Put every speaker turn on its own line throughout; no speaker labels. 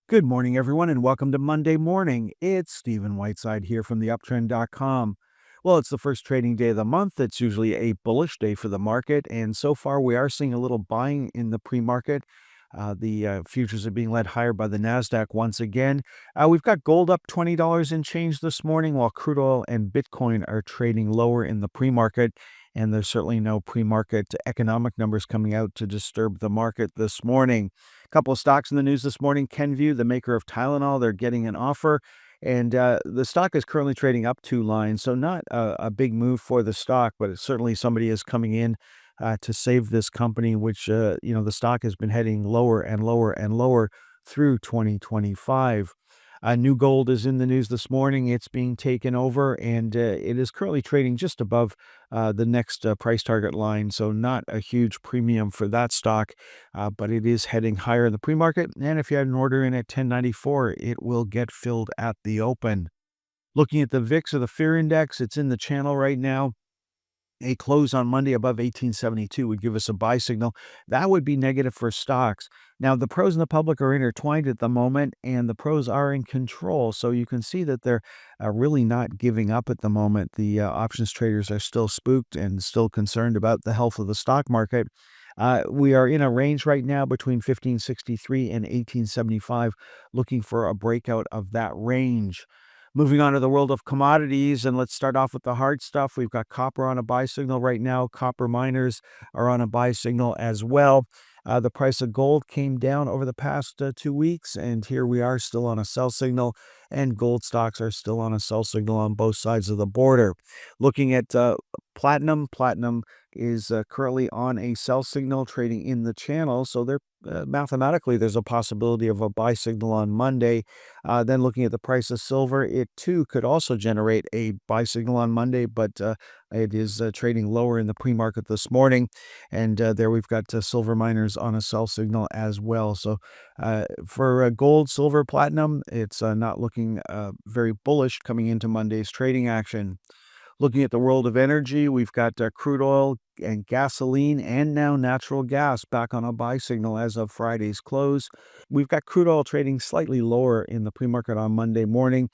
Good morning, everyone, and welcome to Monday Morning. It's Stephen Whiteside here from the Uptrend.com. Well, it's the first trading day of the month. It's usually a bullish day for the market, and so far we are seeing a little buying in the pre-market. The futures are being led higher by the Nasdaq once again. We've got gold up $20 and change this morning, while crude oil and Bitcoin are trading lower in the pre-market. And there's certainly no pre-market economic numbers coming out to disturb the market this morning. A couple of stocks in the news this morning. Kenvue, the maker of Tylenol, they're getting an offer. And the stock is currently trading up 2 lines. So not a big move for the stock, but it's certainly somebody is coming in to save this company, which, the stock has been heading lower and lower and lower through 2025. New Gold is in the news this morning. It's being taken over, and it is currently trading just above the next price target line. So not a huge premium for that stock, but it is heading higher in the pre-market. And if you had an order in at 1094, it will get filled at the open. Looking at the VIX or the Fear Index, it's in the channel right now. A close on Monday above 1872 would give us a buy signal. That would be negative for stocks. Now, the pros and the public are intertwined at the moment, and the pros are in control. So you can see that they're really not giving up at the moment. The options traders are still spooked and still concerned about the health of the stock market. We are in a range right now between 1563 and 1875, looking for a breakout of that range. Moving on to the world of commodities, and let's start off with the hard stuff. We've got copper on a buy signal right now. Copper miners are on a buy signal as well. The price of gold came down over the past 2 weeks, and here we are still on a sell signal, and gold stocks are still on a sell signal on both sides of the border. Looking at platinum is currently on a sell signal trading in the channel, so there mathematically there's a possibility of a buy signal on Monday. Then looking at the price of silver, it too could also generate a buy signal on Monday, but it is trading lower in the pre-market this morning. And there we've got silver miners on a sell signal as well. So for gold, silver, platinum, it's not looking very bullish coming into Monday's trading action. Looking at the world of energy, we've got crude oil and gasoline and now natural gas back on a buy signal as of Friday's close. We've got crude oil trading slightly lower in the pre-market on Monday morning.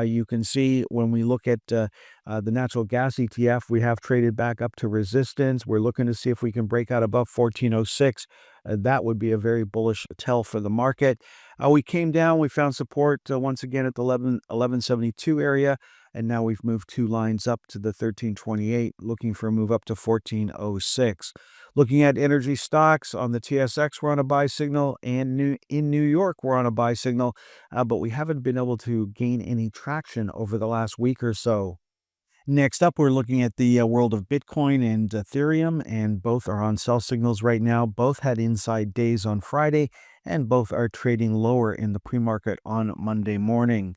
You can see when we look at the natural gas ETF, we have traded back up to resistance. We're looking to see if we can break out above 1406. That would be a very bullish tell for the market. We came down, we found support once again at the 1172 area. And now we've moved 2 lines up to the 1328, looking for a move up to 1406. Looking at energy stocks on the TSX, we're on a buy signal, and in New York, we're on a buy signal, but we haven't been able to gain any traction over the last week or so. Next up, we're looking at the world of Bitcoin and Ethereum, and both are on sell signals right now. Both had inside days on Friday, and both are trading lower in the pre-market on Monday morning.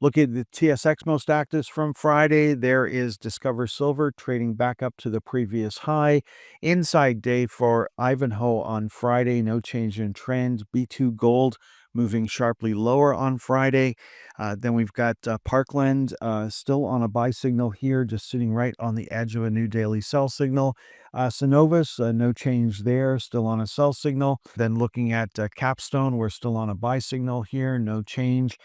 Look at the TSX most actives from Friday. There is Discover Silver trading back up to the previous high. Inside day for Ivanhoe on Friday, no change in trend. B2 Gold moving sharply lower on Friday. Then we've got Parkland still on a buy signal here, just sitting right on the edge of a new daily sell signal. Synovus, no change there, still on a sell signal. Then looking at Capstone, we're still on a buy signal here, no change.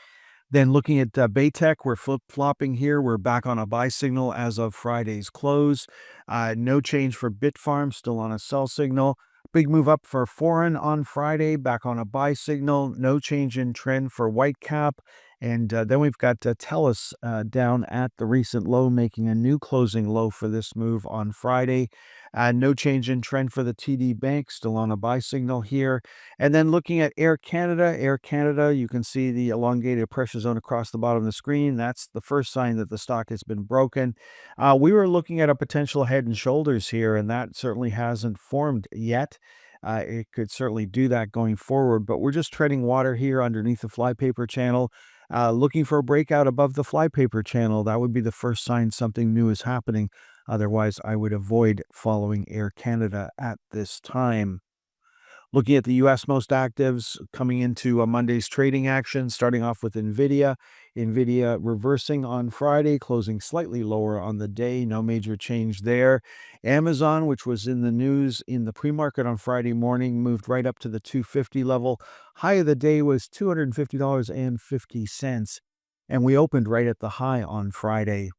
Then looking at Baytech, we're flip-flopping here. We're back on a buy signal as of Friday's close. No change for Bitfarm, still on a sell signal. Big move up for Foreign on Friday, back on a buy signal. No change in trend for Whitecap. And then we've got TELUS down at the recent low, making a new closing low for this move on Friday. No change in trend for the TD Bank, still on a buy signal here. And then looking at Air Canada, you can see the elongated pressure zone across the bottom of the screen. That's the first sign that the stock has been broken. We were looking at a potential head and shoulders here, and that certainly hasn't formed yet. It could certainly do that going forward, but we're just treading water here underneath the flypaper channel. Looking for a breakout above the flypaper channel. That would be the first sign something new is happening. Otherwise, I would avoid following Air Canada at this time. Looking at the US most actives coming into Monday's trading action, starting off with NVIDIA. NVIDIA reversing on Friday, closing slightly lower on the day. No major change there. Amazon, which was in the news in the pre-market on Friday morning, moved right up to the 250 level. High of the day was $250.50. And we opened right at the high on Friday.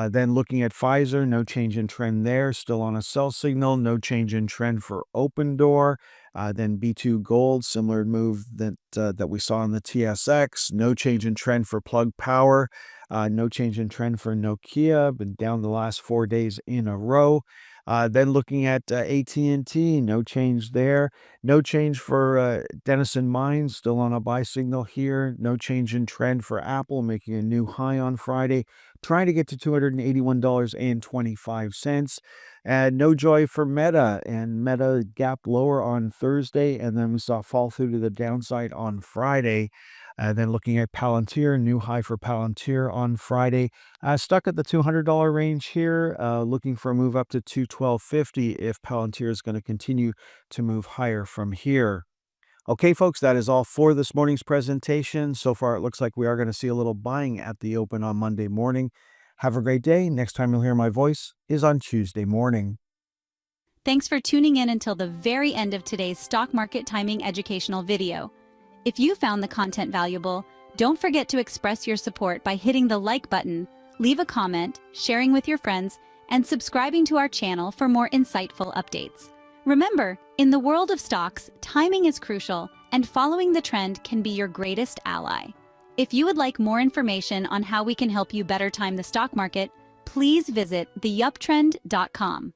Then looking at Pfizer, no change in trend there, still on a sell signal, no change in trend for Open Door. Then B2 Gold, similar move that we saw in the TSX, no change in trend for Plug Power, no change in trend for Nokia, been down the last 4 days in a row. Then looking at AT&T, no change there. No change for Denison Mines, still on a buy signal here. No change in trend for Apple, making a new high on Friday, trying to get to $281.25. And no joy for Meta, and Meta gapped lower on Thursday, and then we saw fall through to the downside on Friday. Then looking at Palantir, new high for Palantir on Friday. Stuck at the $200 range here, looking for a move up to 212.50 if Palantir is going to continue to move higher from here. Okay, folks, that is all for this morning's presentation. So far, it looks like we are going to see a little buying at the open on Monday morning. Have a great day. Next time you'll hear my voice is on Tuesday morning.
Thanks for tuning in until the very end of today's stock market timing educational video. If you found the content valuable, don't forget to express your support by hitting the like button, leave a comment, sharing with your friends, and subscribing to our channel for more insightful updates. Remember, in the world of stocks, timing is crucial, and following the trend can be your greatest ally. If you would like more information on how we can help you better time the stock market, please visit theuptrend.com.